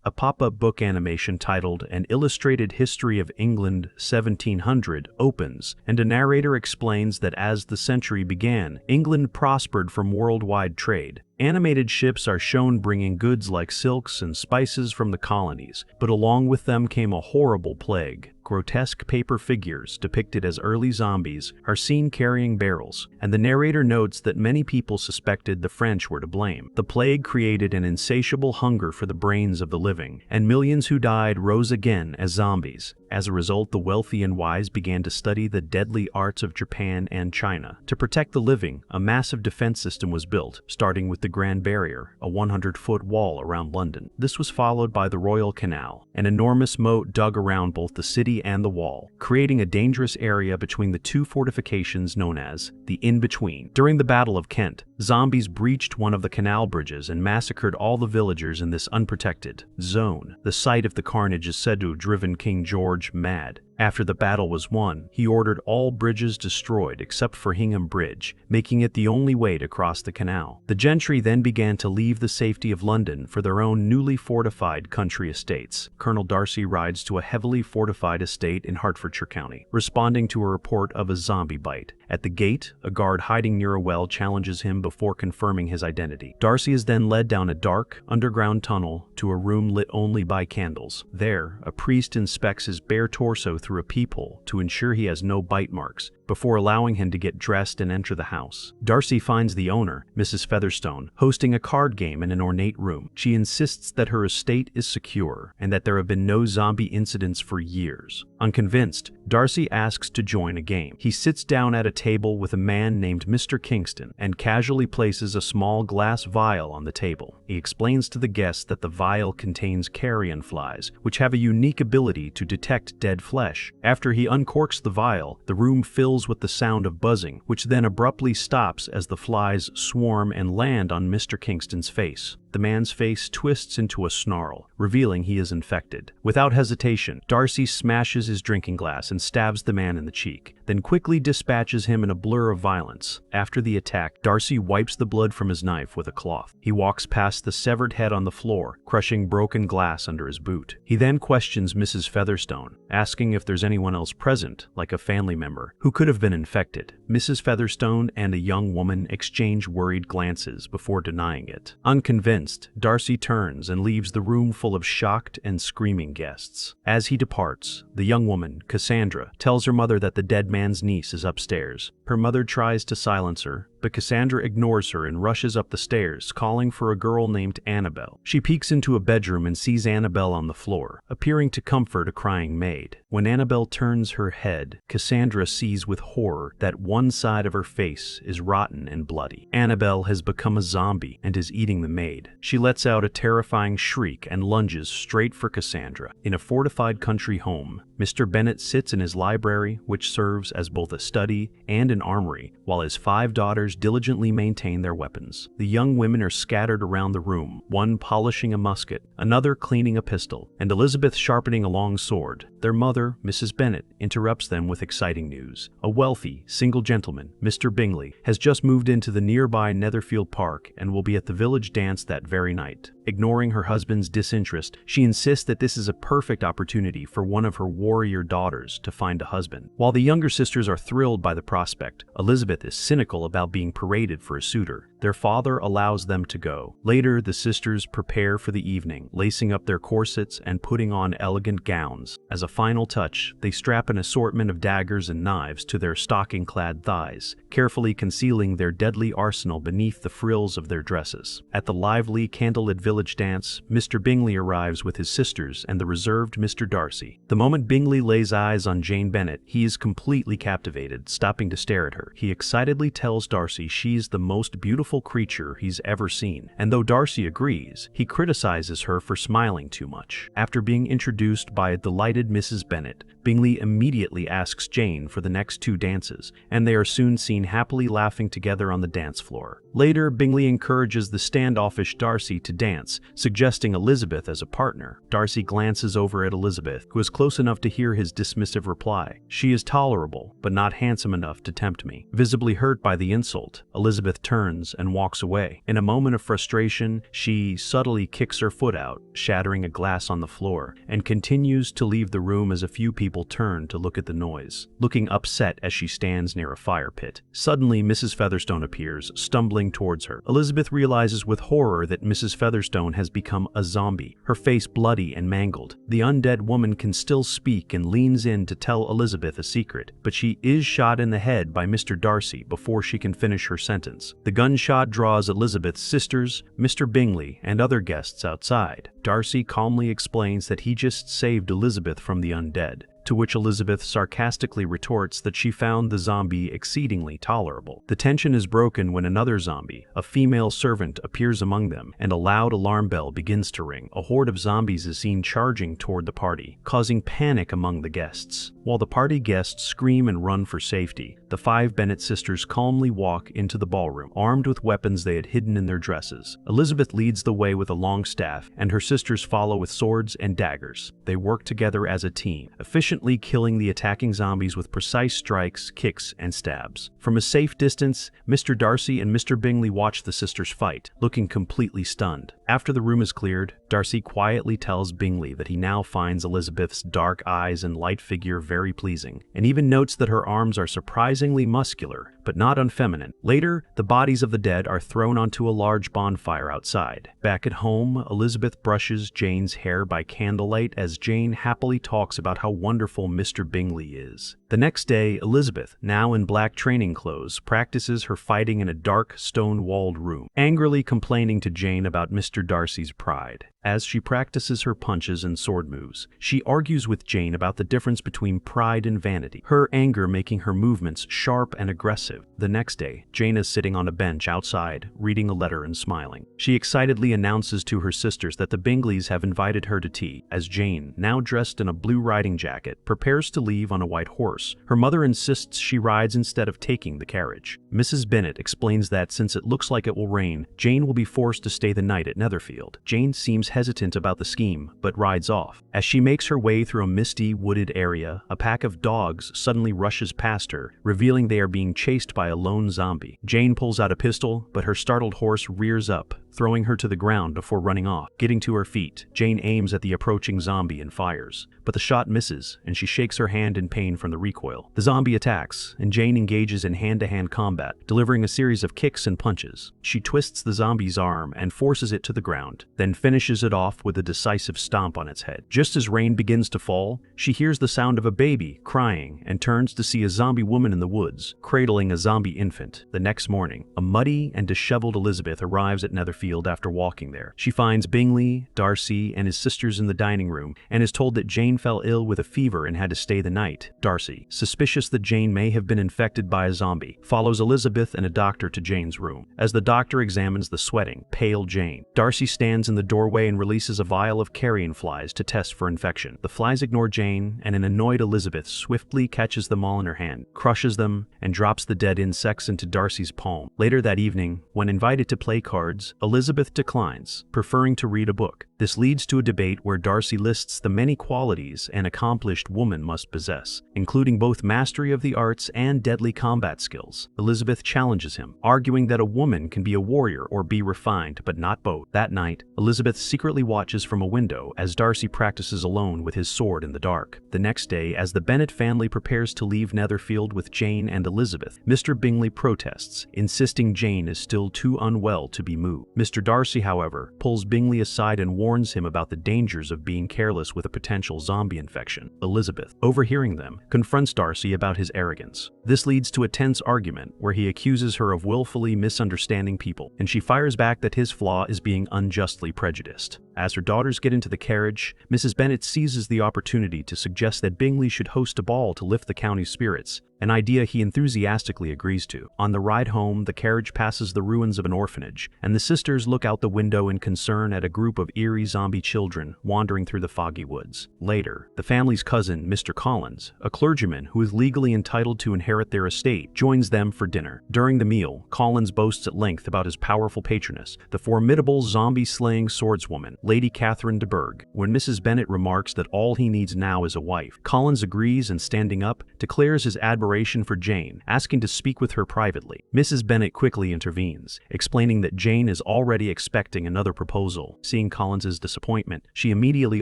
a pop-up book animation titled An Illustrated History of England 1700 opens, and a narrator explains that as the century began, England prospered from worldwide trade. Animated ships are shown bringing goods like silks and spices from the colonies, but along with them came a horrible plague. Grotesque paper figures, depicted as early zombies, are seen carrying barrels, and the narrator notes that many people suspected the French were to blame. The plague created an insatiable hunger for the brains of the living, and millions who died rose again as zombies. As a result, the wealthy and wise began to study the deadly arts of Japan and China. To protect the living, a massive defense system was built, starting with the Grand Barrier, a 100-foot wall around London. This was followed by the Royal Canal, an enormous moat dug around both the city and the wall, creating a dangerous area between the two fortifications known as the In-Between. During the Battle of Kent, zombies breached one of the canal bridges and massacred all the villagers in this unprotected zone. The sight of the carnage is said to have driven King George mad. After the battle was won, he ordered all bridges destroyed except for Hingham Bridge, making it the only way to cross the canal. The gentry then began to leave the safety of London for their own newly fortified country estates. Colonel Darcy rides to a heavily fortified estate in Hertfordshire County, responding to a report of a zombie bite. At the gate, a guard hiding near a well challenges him before confirming his identity. Darcy is then led down a dark, underground tunnel to a room lit only by candles. There, a priest inspects his bare torso through a peephole to ensure he has no bite marks, before allowing him to get dressed and enter the house. Darcy finds the owner, Mrs. Featherstone, hosting a card game in an ornate room. She insists that her estate is secure and that there have been no zombie incidents for years. Unconvinced, Darcy asks to join a game. He sits down at a table with a man named Mr. Kingston and casually places a small glass vial on the table. He explains to the guests that the vial contains carrion flies, which have a unique ability to detect dead flesh. After he uncorks the vial, the room fills with the sound of buzzing, which then abruptly stops as the flies swarm and land on Mr. Kingston's face. The man's face twists into a snarl, revealing he is infected. Without hesitation, Darcy smashes his drinking glass and stabs the man in the cheek, then quickly dispatches him in a blur of violence. After the attack, Darcy wipes the blood from his knife with a cloth. He walks past the severed head on the floor, crushing broken glass under his boot. He then questions Mrs. Featherstone, asking if there's anyone else present, like a family member, who could have been infected. Mrs. Featherstone and a young woman exchange worried glances before denying it. Unconvinced, Darcy turns and leaves the room full of shocked and screaming guests. As he departs, the young woman, Cassandra, tells her mother that the dead man's niece is upstairs. Her mother tries to silence her, but Cassandra ignores her and rushes up the stairs, calling for a girl named Annabelle. She peeks into a bedroom and sees Annabelle on the floor, appearing to comfort a crying maid. When Annabelle turns her head, Cassandra sees with horror that one side of her face is rotten and bloody. Annabelle has become a zombie and is eating the maid. She lets out a terrifying shriek and lunges straight for Cassandra. In a fortified country home, Mr. Bennet sits in his library, which serves as both a study and an armory, while his 5 daughters diligently maintain their weapons. The young women are scattered around the room, one polishing a musket, another cleaning a pistol, and Elizabeth sharpening a long sword. Their mother, Mrs. Bennet, interrupts them with exciting news. A wealthy, single gentleman, Mr. Bingley, has just moved into the nearby Netherfield Park and will be at the village dance that very night. Ignoring her husband's disinterest, she insists that this is a perfect opportunity for one of her warrior daughters to find a husband. While the younger sisters are thrilled by the prospect, Elizabeth is cynical about being paraded for a suitor. Their father allows them to go. Later, the sisters prepare for the evening, lacing up their corsets and putting on elegant gowns. As a final touch, they strap an assortment of daggers and knives to their stocking-clad thighs, carefully concealing their deadly arsenal beneath the frills of their dresses. At the lively, candlelit village dance, Mr. Bingley arrives with his sisters and the reserved Mr. Darcy. The moment Bingley lays eyes on Jane Bennet, he is completely captivated, stopping to stare at her. He excitedly tells Darcy she's the most beautiful creature he's ever seen, and though Darcy agrees, he criticizes her for smiling too much. After being introduced by a delighted Mrs. Bennet, Bingley immediately asks Jane for the next 2 dances, and they are soon seen happily laughing together on the dance floor. Later, Bingley encourages the standoffish Darcy to dance, suggesting Elizabeth as a partner. Darcy glances over at Elizabeth, who is close enough to hear his dismissive reply. She is tolerable, but not handsome enough to tempt me. Visibly hurt by the insult, Elizabeth turns and walks away. In a moment of frustration, she subtly kicks her foot out, shattering a glass on the floor, and continues to leave the room as a few people turn to look at the noise, looking upset as she stands near a fire pit. Suddenly, Mrs. Featherstone appears, stumbling towards her. Elizabeth realizes with horror that Mrs. Featherstone has become a zombie, her face bloody and mangled. The undead woman can still speak and leans in to tell Elizabeth a secret, but she is shot in the head by Mr. Darcy before she can finish her sentence. The gunshot draws Elizabeth's sisters, Mr. Bingley, and other guests outside. Darcy calmly explains that he just saved Elizabeth from the undead, to which Elizabeth sarcastically retorts that she found the zombie exceedingly tolerable. The tension is broken when another zombie, a female servant, appears among them, and a loud alarm bell begins to ring. A horde of zombies is seen charging toward the party, causing panic among the guests. While the party guests scream and run for safety, the 5 Bennet sisters calmly walk into the ballroom, armed with weapons they had hidden in their dresses. Elizabeth leads the way with a long staff, and her sisters follow with swords and daggers. They work together as a team, efficiently killing the attacking zombies with precise strikes, kicks, and stabs. From a safe distance, Mr. Darcy and Mr. Bingley watch the sisters fight, looking completely stunned. After the room is cleared, Darcy quietly tells Bingley that he now finds Elizabeth's dark eyes and light figure very pleasing, and even notes that her arms are surprisingly muscular, but not unfeminine. Later, the bodies of the dead are thrown onto a large bonfire outside. Back at home, Elizabeth brushes Jane's hair by candlelight as Jane happily talks about how wonderful Mr. Bingley is. The next day, Elizabeth, now in black training clothes, practices her fighting in a dark, stone-walled room, angrily complaining to Jane about Mr. Darcy's pride. As she practices her punches and sword moves, she argues with Jane about the difference between pride and vanity, her anger making her movements sharp and aggressive. The next day, Jane is sitting on a bench outside, reading a letter and smiling. She excitedly announces to her sisters that the Bingleys have invited her to tea, as Jane, now dressed in a blue riding jacket, prepares to leave on a white horse. Her mother insists she rides instead of taking the carriage. Mrs. Bennet explains that since it looks like it will rain, Jane will be forced to stay the night at Netherfield. Jane seems hesitant about the scheme, but rides off. As she makes her way through a misty, wooded area, a pack of dogs suddenly rushes past her, revealing they are being chased by a lone zombie. Jane pulls out a pistol, but her startled horse rears up, throwing her to the ground before running off. Getting to her feet, Jane aims at the approaching zombie and fires, but the shot misses, and she shakes her hand in pain from the recoil. The zombie attacks, and Jane engages in hand-to-hand combat, delivering a series of kicks and punches. She twists the zombie's arm and forces it to the ground, then finishes it off with a decisive stomp on its head. Just as rain begins to fall, she hears the sound of a baby crying and turns to see a zombie woman in the woods, cradling a zombie infant. The next morning, a muddy and disheveled Elizabeth arrives at Netherfield after walking there. She finds Bingley, Darcy, and his sisters in the dining room and is told that Jane fell ill with a fever and had to stay the night. Darcy, suspicious that Jane may have been infected by a zombie, follows Elizabeth and a doctor to Jane's room. As the doctor examines the sweating, pale Jane, Darcy stands in the doorway and releases a vial of carrion flies to test for infection. The flies ignore Jane, and an annoyed Elizabeth swiftly catches them all in her hand, crushes them, and drops the dead insects into Darcy's palm. Later that evening, when invited to play cards, Elizabeth declines, preferring to read a book. This leads to a debate where Darcy lists the many qualities an accomplished woman must possess, including both mastery of the arts and deadly combat skills. Elizabeth challenges him, arguing that a woman can be a warrior or be refined, but not both. That night, Elizabeth secretly watches from a window as Darcy practices alone with his sword in the dark. The next day, as the Bennet family prepares to leave Netherfield with Jane and Elizabeth, Mr. Bingley protests, insisting Jane is still too unwell to be moved. Mr. Darcy, however, pulls Bingley aside and warns him about the dangers of being careless with a potential zombie infection. Elizabeth, overhearing them, confronts Darcy about his arrogance. This leads to a tense argument where he accuses her of willfully misunderstanding people, and she fires back that his flaw is being unjustly prejudiced. As her daughters get into the carriage, Mrs. Bennet seizes the opportunity to suggest that Bingley should host a ball to lift the county's spirits, an idea he enthusiastically agrees to. On the ride home, the carriage passes the ruins of an orphanage, and the sisters look out the window in concern at a group of eerie zombie children wandering through the foggy woods. Later, the family's cousin, Mr. Collins, a clergyman who is legally entitled to inherit their estate, joins them for dinner. During the meal, Collins boasts at length about his powerful patroness, the formidable zombie-slaying swordswoman, Lady Catherine de Bourgh. When Mrs. Bennet remarks that all he needs now is a wife, Collins agrees and, standing up, declares his admiration collaboration for Jane, asking to speak with her privately. Mrs. Bennet quickly intervenes, explaining that Jane is already expecting another proposal. Seeing Collins's disappointment, she immediately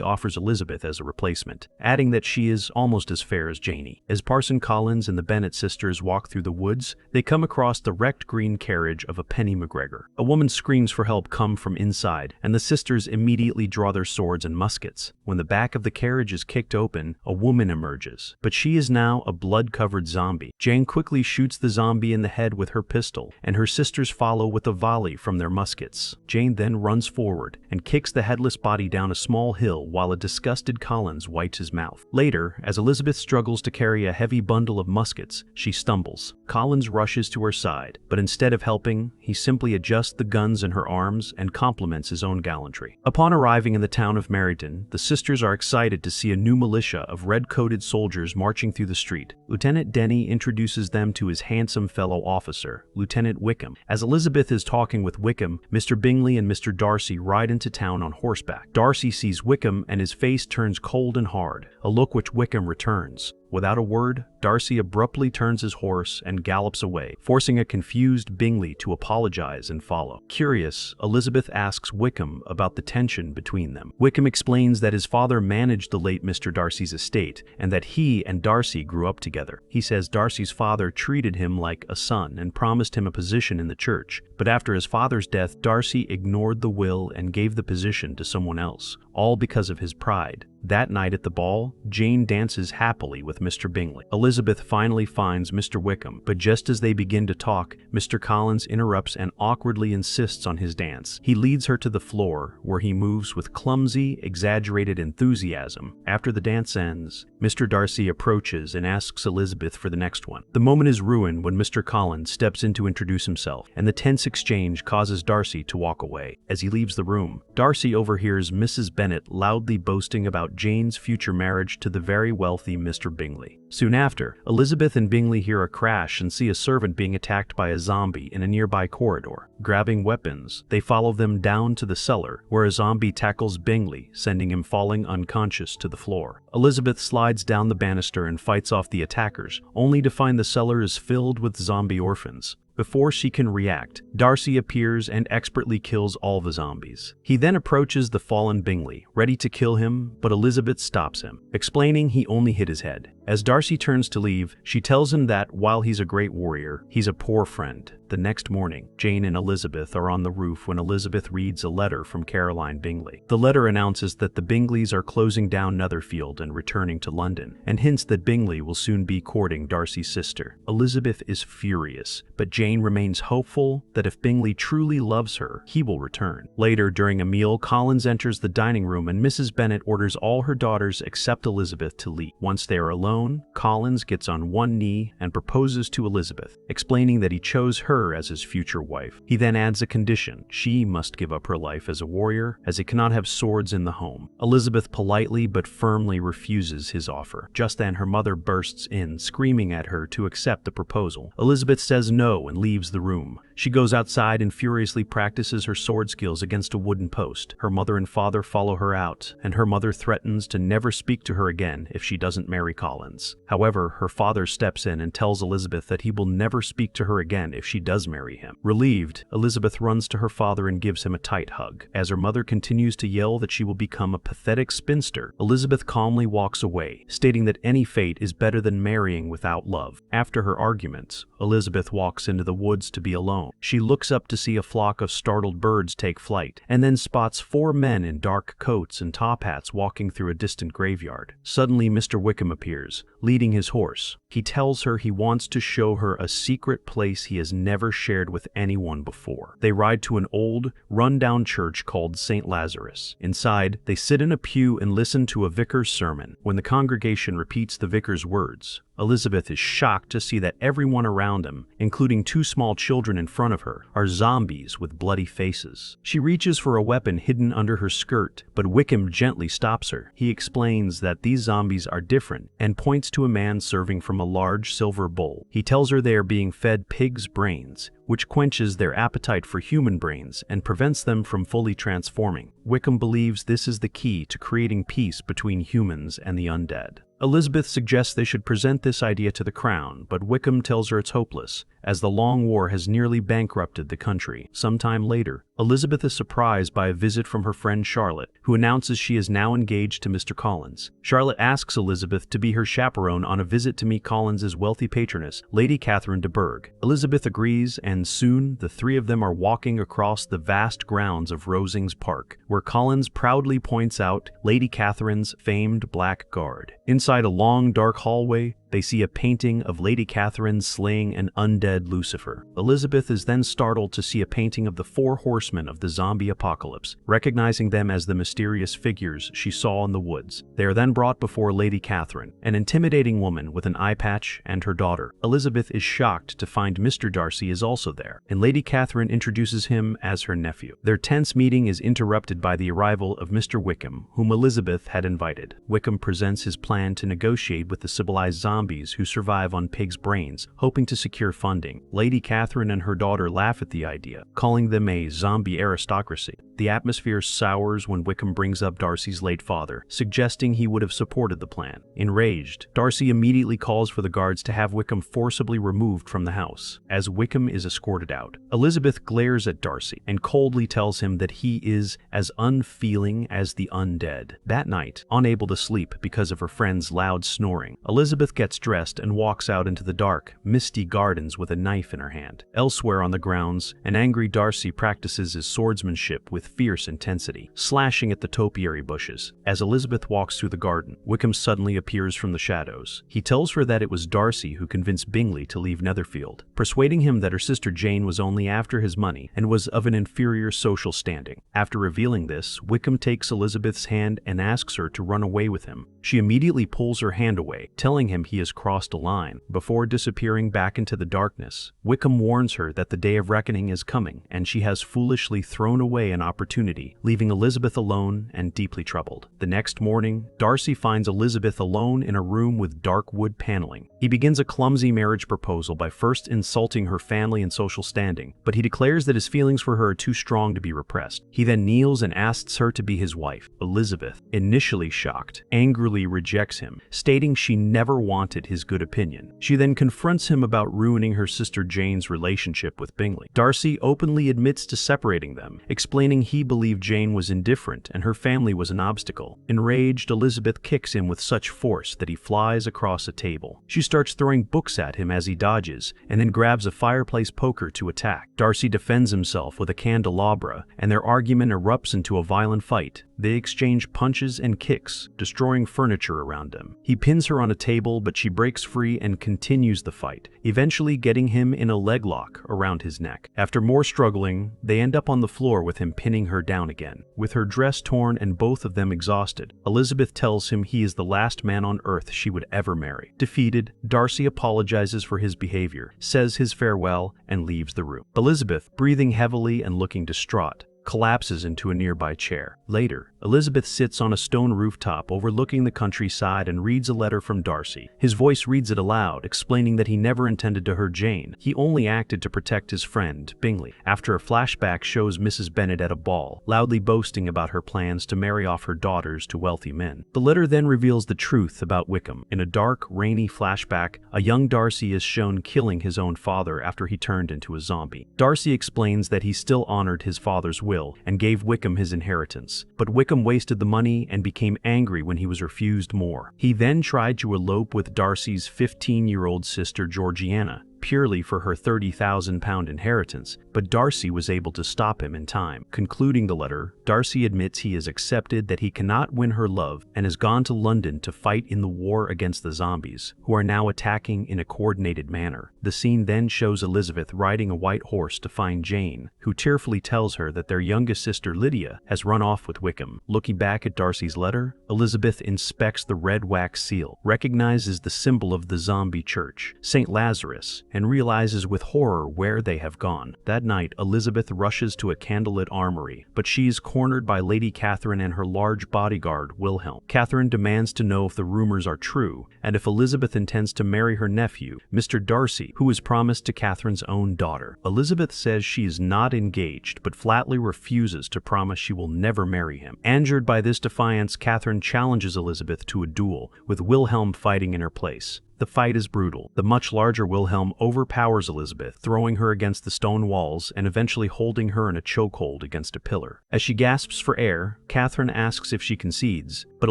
offers Elizabeth as a replacement, adding that she is almost as fair as Janie. As Parson Collins and the Bennet sisters walk through the woods, they come across the wrecked green carriage of a Penny McGregor. A woman's screams for help come from inside, and the sisters immediately draw their swords and muskets. When the back of the carriage is kicked open, a woman emerges, but she is now a blood-covered zombie. Jane quickly shoots the zombie in the head with her pistol, and her sisters follow with a volley from their muskets. Jane then runs forward and kicks the headless body down a small hill while a disgusted Collins wipes his mouth. Later, as Elizabeth struggles to carry a heavy bundle of muskets, she stumbles. Collins rushes to her side, but instead of helping, he simply adjusts the guns in her arms and compliments his own gallantry. Upon arriving in the town of Meryton, the sisters are excited to see a new militia of red-coated soldiers marching through the street. Lieutenant Denny introduces them to his handsome fellow officer, Lieutenant Wickham. As Elizabeth is talking with Wickham, Mr. Bingley and Mr. Darcy ride into town on horseback. Darcy sees Wickham and his face turns cold and hard, a look which Wickham returns. Without a word, Darcy abruptly turns his horse and gallops away, forcing a confused Bingley to apologize and follow. Curious, Elizabeth asks Wickham about the tension between them. Wickham explains that his father managed the late Mr. Darcy's estate and that he and Darcy grew up together. He says Darcy's father treated him like a son and promised him a position in the church, but after his father's death, Darcy ignored the will and gave the position to someone else, all because of his pride. That night at the ball, Jane dances happily with Mr. Bingley. Elizabeth finally finds Mr. Wickham, but just as they begin to talk, Mr. Collins interrupts and awkwardly insists on his dance. He leads her to the floor, where he moves with clumsy, exaggerated enthusiasm. After the dance ends, Mr. Darcy approaches and asks Elizabeth for the next one. The moment is ruined when Mr. Collins steps in to introduce himself, and the tense exchange causes Darcy to walk away. As he leaves the room, Darcy overhears Mrs. Bennet loudly boasting about Jane's future marriage to the very wealthy Mr. Bingley. Soon after, Elizabeth and Bingley hear a crash and see a servant being attacked by a zombie in a nearby corridor. Grabbing weapons, they follow them down to the cellar, where a zombie tackles Bingley, sending him falling unconscious to the floor. Elizabeth slides down the banister and fights off the attackers, only to find the cellar is filled with zombie orphans. Before she can react, Darcy appears and expertly kills all the zombies. He then approaches the fallen Bingley, ready to kill him, but Elizabeth stops him, explaining he only hit his head. As Darcy turns to leave, she tells him that while he's a great warrior, he's a poor friend. The next morning, Jane and Elizabeth are on the roof when Elizabeth reads a letter from Caroline Bingley. The letter announces that the Bingleys are closing down Netherfield and returning to London, and hints that Bingley will soon be courting Darcy's sister. Elizabeth is furious, but Jane remains hopeful that if Bingley truly loves her, he will return. Later, during a meal, Collins enters the dining room and Mrs. Bennet orders all her daughters except Elizabeth to leave. Once they are alone, Collins gets on one knee and proposes to Elizabeth, explaining that he chose her as his future wife. He then adds a condition: she must give up her life as a warrior, as he cannot have swords in the home. Elizabeth politely but firmly refuses his offer. Just then, her mother bursts in, screaming at her to accept the proposal. Elizabeth says no and leaves the room. She goes outside and furiously practices her sword skills against a wooden post. Her mother and father follow her out, and her mother threatens to never speak to her again if she doesn't marry Collins. However, her father steps in and tells Elizabeth that he will never speak to her again if she does marry him. Relieved, Elizabeth runs to her father and gives him a tight hug. As her mother continues to yell that she will become a pathetic spinster, Elizabeth calmly walks away, stating that any fate is better than marrying without love. After her arguments, Elizabeth walks into the woods to be alone. She looks up to see a flock of startled birds take flight, and then spots 4 men in dark coats and top hats walking through a distant graveyard. Suddenly, Mr. Wickham appears, leading his horse. He tells her he wants to show her a secret place he has never shared with anyone before. They ride to an old, run-down church called St. Lazarus. Inside, they sit in a pew and listen to a vicar's sermon. When the congregation repeats the vicar's words, Elizabeth is shocked to see that everyone around him, including 2 small children in front of her, are zombies with bloody faces. She reaches for a weapon hidden under her skirt, but Wickham gently stops her. He explains that these zombies are different and points to a man serving from a large silver bowl. He tells her they are being fed pig's brains, which quenches their appetite for human brains and prevents them from fully transforming. Wickham believes this is the key to creating peace between humans and the undead. Elizabeth suggests they should present this idea to the crown, but Wickham tells her it's hopeless, as the long war has nearly bankrupted the country. Sometime later, Elizabeth is surprised by a visit from her friend Charlotte, who announces she is now engaged to Mr. Collins. Charlotte asks Elizabeth to be her chaperone on a visit to meet Collins's wealthy patroness, Lady Catherine de Bourgh. Elizabeth agrees, and soon the three of them are walking across the vast grounds of Rosings Park, where Collins proudly points out Lady Catherine's famed black guard. Inside a long, dark hallway, they see a painting of Lady Catherine slaying an undead Lucifer. Elizabeth is then startled to see a painting of the four horsemen of the zombie apocalypse, recognizing them as the mysterious figures she saw in the woods. They are then brought before Lady Catherine, an intimidating woman with an eye patch, and her daughter. Elizabeth is shocked to find Mr. Darcy is also there, and Lady Catherine introduces him as her nephew. Their tense meeting is interrupted by the arrival of Mr. Wickham, whom Elizabeth had invited. Wickham presents his plan to negotiate with the civilized zombies who survive on pigs' brains, hoping to secure funding. Lady Catherine and her daughter laugh at the idea, calling them a zombie aristocracy. The atmosphere sours when Wickham brings up Darcy's late father, suggesting he would have supported the plan. Enraged, Darcy immediately calls for the guards to have Wickham forcibly removed from the house. As Wickham is escorted out, Elizabeth glares at Darcy and coldly tells him that he is as unfeeling as the undead. That night, unable to sleep because of her friend's loud snoring, Elizabeth gets dressed and walks out into the dark, misty gardens with a knife in her hand. Elsewhere on the grounds, an angry Darcy practices his swordsmanship with fierce intensity, slashing at the topiary bushes. As Elizabeth walks through the garden, Wickham suddenly appears from the shadows. He tells her that it was Darcy who convinced Bingley to leave Netherfield, persuading him that her sister Jane was only after his money and was of an inferior social standing. After revealing this, Wickham takes Elizabeth's hand and asks her to run away with him. She immediately pulls her hand away, telling him he has crossed a line. Before disappearing back into the darkness, Wickham warns her that the day of reckoning is coming, and she has foolishly thrown away an opportunity, leaving Elizabeth alone and deeply troubled. The next morning, Darcy finds Elizabeth alone in a room with dark wood paneling. He begins a clumsy marriage proposal by first insulting her family and social standing, but he declares that his feelings for her are too strong to be repressed. He then kneels and asks her to be his wife. Elizabeth, initially shocked, angrily rejects him, stating she never wanted his good opinion. She then confronts him about ruining her sister Jane's relationship with Bingley. Darcy openly admits to separating them, explaining he believed Jane was indifferent and her family was an obstacle. Enraged, Elizabeth kicks him with such force that he flies across a table. She starts throwing books at him as he dodges, and then grabs a fireplace poker to attack. Darcy defends himself with a candelabra, and their argument erupts into a violent fight. They exchange punches and kicks, destroying furniture around them. He pins her on a table, but she breaks free and continues the fight, eventually getting him in a leg lock around his neck. After more struggling, they end up on the floor with him pinning her down again. With her dress torn and both of them exhausted, Elizabeth tells him he is the last man on earth she would ever marry. Defeated, Darcy apologizes for his behavior, says his farewell, and leaves the room. Elizabeth, breathing heavily and looking distraught, collapses into a nearby chair. Later, Elizabeth sits on a stone rooftop overlooking the countryside and reads a letter from Darcy. His voice reads it aloud, explaining that he never intended to hurt Jane. He only acted to protect his friend, Bingley. After a flashback shows Mrs. Bennet at a ball, loudly boasting about her plans to marry off her daughters to wealthy men. The letter then reveals the truth about Wickham. In a dark, rainy flashback, a young Darcy is shown killing his own father after he turned into a zombie. Darcy explains that he still honored his father's will and gave Wickham his inheritance, but Wickham wasted the money and became angry when he was refused more. He then tried to elope with Darcy's 15-year-old sister Georgiana, purely for her £30,000 inheritance, but Darcy was able to stop him in time. Concluding the letter, Darcy admits he has accepted that he cannot win her love and has gone to London to fight in the war against the zombies, who are now attacking in a coordinated manner. The scene then shows Elizabeth riding a white horse to find Jane, who tearfully tells her that their youngest sister Lydia has run off with Wickham. Looking back at Darcy's letter, Elizabeth inspects the red wax seal, recognizes the symbol of the zombie church, St. Lazarus, and realizes with horror where they have gone. That night, Elizabeth rushes to a candlelit armory, but she's cornered by Lady Catherine and her large bodyguard, Wilhelm. Catherine demands to know if the rumors are true, and if Elizabeth intends to marry her nephew, Mr. Darcy, who is promised to Catherine's own daughter. Elizabeth says she is not engaged, but flatly refuses to promise she will never marry him. Angered by this defiance, Catherine challenges Elizabeth to a duel, with Wilhelm fighting in her place. The fight is brutal. The much larger Wilhelm overpowers Elizabeth, throwing her against the stone walls and eventually holding her in a chokehold against a pillar. As she gasps for air, Catherine asks if she concedes, but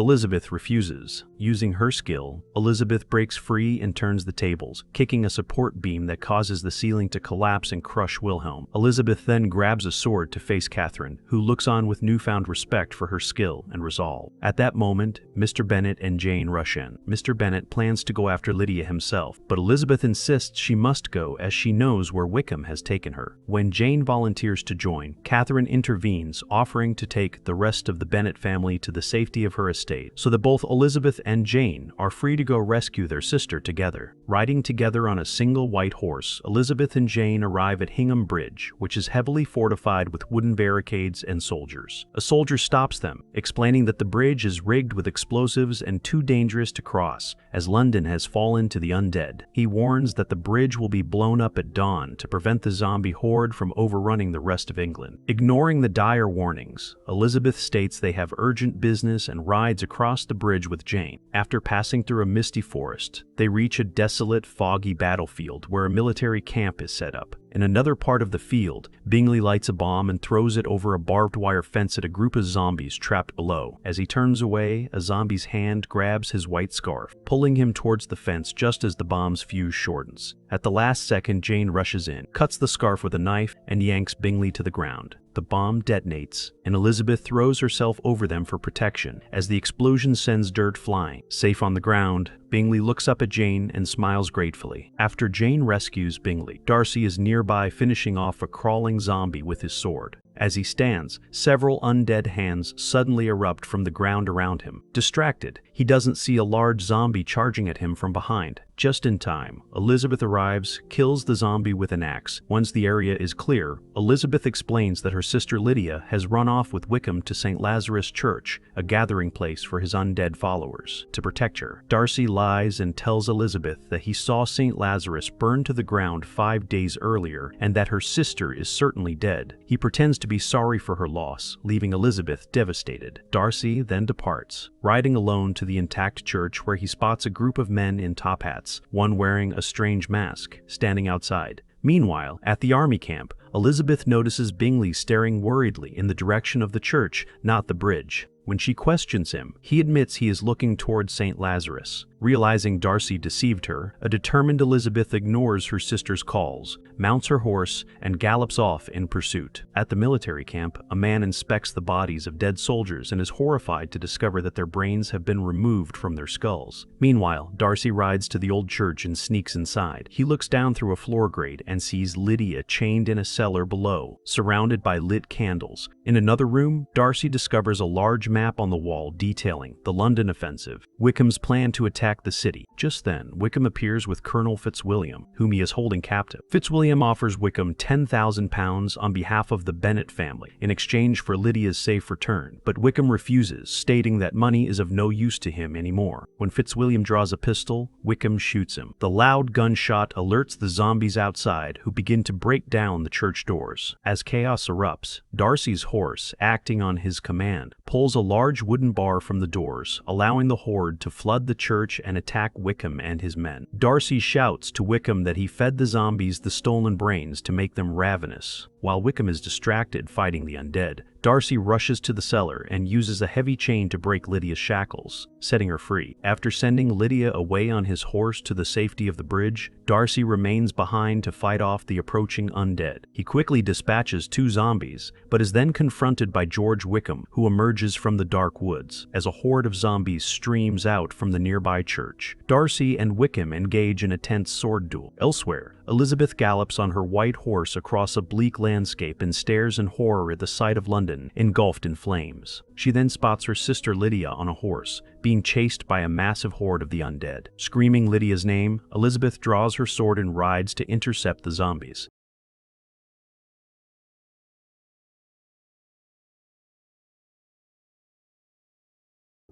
Elizabeth refuses. Using her skill, Elizabeth breaks free and turns the tables, kicking a support beam that causes the ceiling to collapse and crush Wilhelm. Elizabeth then grabs a sword to face Catherine, who looks on with newfound respect for her skill and resolve. At that moment, Mr. Bennet and Jane rush in. Mr. Bennet plans to go after Lydia himself, but Elizabeth insists she must go as she knows where Wickham has taken her. When Jane volunteers to join, Catherine intervenes, offering to take the rest of the Bennet family to the safety of her estate, so that both Elizabeth and Jane are free to go rescue their sister together. Riding together on a single white horse, Elizabeth and Jane arrive at Hingham Bridge, which is heavily fortified with wooden barricades and soldiers. A soldier stops them, explaining that the bridge is rigged with explosives and too dangerous to cross, as London has fallen to the undead. He warns that the bridge will be blown up at dawn to prevent the zombie horde from overrunning the rest of England. Ignoring the dire warnings, Elizabeth states they have urgent business and rides across the bridge with Jane. After passing through a misty forest, they reach a desolate, foggy battlefield where a military camp is set up. In another part of the field, Bingley lights a bomb and throws it over a barbed wire fence at a group of zombies trapped below. As he turns away, a zombie's hand grabs his white scarf, pulling him towards the fence just as the bomb's fuse shortens. At the last second, Jane rushes in, cuts the scarf with a knife, and yanks Bingley to the ground. The bomb detonates, and Elizabeth throws herself over them for protection as the explosion sends dirt flying. Safe on the ground, Bingley looks up at Jane and smiles gratefully. After Jane rescues Bingley, Darcy is nearby finishing off a crawling zombie with his sword. As he stands, several undead hands suddenly erupt from the ground around him. Distracted, he doesn't see a large zombie charging at him from behind. Just in time, Elizabeth arrives, kills the zombie with an axe. Once the area is clear, Elizabeth explains that her sister Lydia has run off with Wickham to St. Lazarus Church, a gathering place for his undead followers, to protect her. Darcy lies and tells Elizabeth that he saw St. Lazarus burn to the ground 5 days earlier and that her sister is certainly dead. He pretends to be sorry for her loss, leaving Elizabeth devastated. Darcy then departs, riding alone to the intact church where he spots a group of men in top hats, one wearing a strange mask, standing outside. Meanwhile, at the army camp, Elizabeth notices Bingley staring worriedly in the direction of the church, not the bridge. When she questions him, he admits he is looking towards St. Lazarus. Realizing Darcy deceived her, a determined Elizabeth ignores her sister's calls, mounts her horse, and gallops off in pursuit. At the military camp, a man inspects the bodies of dead soldiers and is horrified to discover that their brains have been removed from their skulls. Meanwhile, Darcy rides to the old church and sneaks inside. He looks down through a floor grate and sees Lydia chained in a cellar below, surrounded by lit candles. In another room, Darcy discovers a large map on the wall detailing the London offensive, Wickham's plan to attack the city. Just then, Wickham appears with Colonel Fitzwilliam, whom he is holding captive. Fitzwilliam offers Wickham £10,000 on behalf of the Bennet family in exchange for Lydia's safe return, but Wickham refuses, stating that money is of no use to him anymore. When Fitzwilliam draws a pistol, Wickham shoots him. The loud gunshot alerts the zombies outside, who begin to break down the church doors. As chaos erupts, Darcy's horse, acting on his command, pulls a large wooden bar from the doors, allowing the horde to flood the church and attack Wickham and his men. Darcy shouts to Wickham that he fed the zombies the stolen brains to make them ravenous. While Wickham is distracted fighting the undead, Darcy rushes to the cellar and uses a heavy chain to break Lydia's shackles, setting her free. After sending Lydia away on his horse to the safety of the bridge, Darcy remains behind to fight off the approaching undead. He quickly dispatches 2 zombies, but is then confronted by George Wickham, who emerges from the dark woods as a horde of zombies streams out from the nearby church. Darcy and Wickham engage in a tense sword duel. Elsewhere, Elizabeth gallops on her white horse across a bleak landscape and stares in horror at the sight of London engulfed in flames. She then spots her sister Lydia on a horse, being chased by a massive horde of the undead. Screaming Lydia's name, Elizabeth draws her sword and rides to intercept the zombies.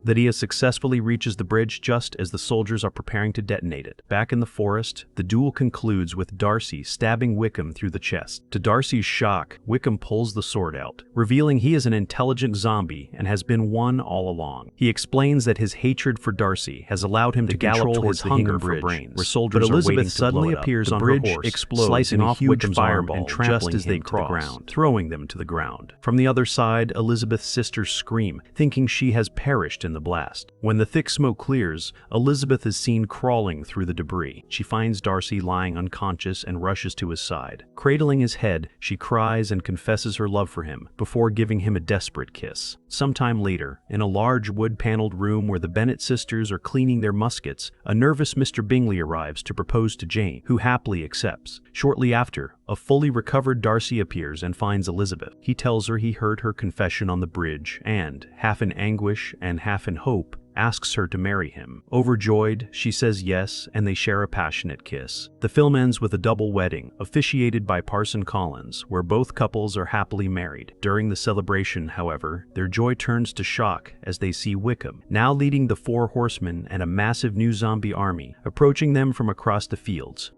Lydia successfully reaches the bridge just as the soldiers are preparing to detonate it. Back in the forest, the duel concludes with Darcy stabbing Wickham through the chest. To Darcy's shock, Wickham pulls the sword out, revealing he is an intelligent zombie and has been one all along. He explains that his hatred for Darcy has allowed him to gallop towards the hunger for brains, where soldiers are waiting to blow it up. Appears on her horse, explodes, slicing off Wickham's fireball and trampling him to the ground, throwing them to the ground. From the other side, Elizabeth's sisters scream, thinking she has perished in the blast. When the thick smoke clears, Elizabeth is seen crawling through the debris. She finds Darcy lying unconscious and rushes to his side. Cradling his head, she cries and confesses her love for him before giving him a desperate kiss. Sometime later, in a large wood-paneled room where the Bennet sisters are cleaning their muskets, a nervous Mr. Bingley arrives to propose to Jane, who happily accepts. Shortly after, a fully recovered Darcy appears and finds Elizabeth. He tells her he heard her confession on the bridge and, half in anguish and half in hope, asks her to marry him. Overjoyed, she says yes, and they share a passionate kiss. The film ends with a double wedding, officiated by Parson Collins, where both couples are happily married. During the celebration, however, their joy turns to shock as they see Wickham, now leading the 4 horsemen and a massive new zombie army, approaching them from across the fields.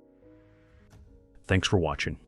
Thanks for watching.